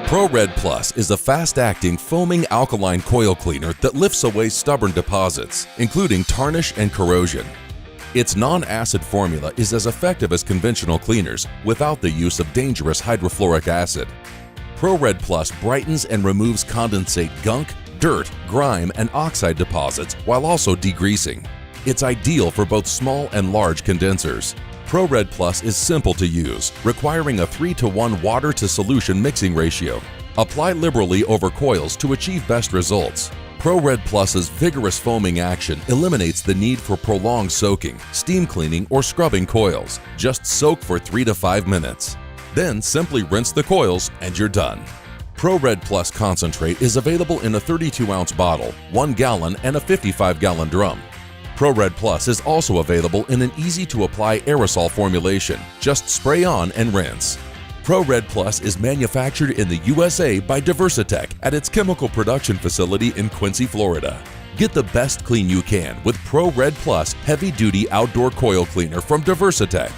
Pro Red Plus is a fast-acting foaming alkaline coil cleaner that lifts away stubborn deposits, including tarnish and corrosion. Its non-acid formula is as effective as conventional cleaners without the use of dangerous hydrofluoric acid. Pro Red Plus brightens and removes condensate gunk, dirt, grime, and oxide deposits while also degreasing. It's ideal for both small and large condensers. Pro Red Plus is simple to use, requiring a 3:1 water to solution mixing ratio. Apply liberally over coils to achieve best results. Pro Red Plus's vigorous foaming action eliminates the need for prolonged soaking, steam cleaning, or scrubbing coils. Just soak for 3 to 5 minutes. Then simply rinse the coils and you're done. Pro Red Plus concentrate is available in a 32-ounce bottle, 1 gallon, and a 55-gallon drum. Pro Red Plus is also available in an easy-to-apply aerosol formulation. Just spray on and rinse. Pro Red Plus is manufactured in the USA by DiversiTech at its chemical production facility in Quincy, Florida. Get the best clean you can with Pro Red Plus heavy-duty outdoor coil cleaner from DiversiTech.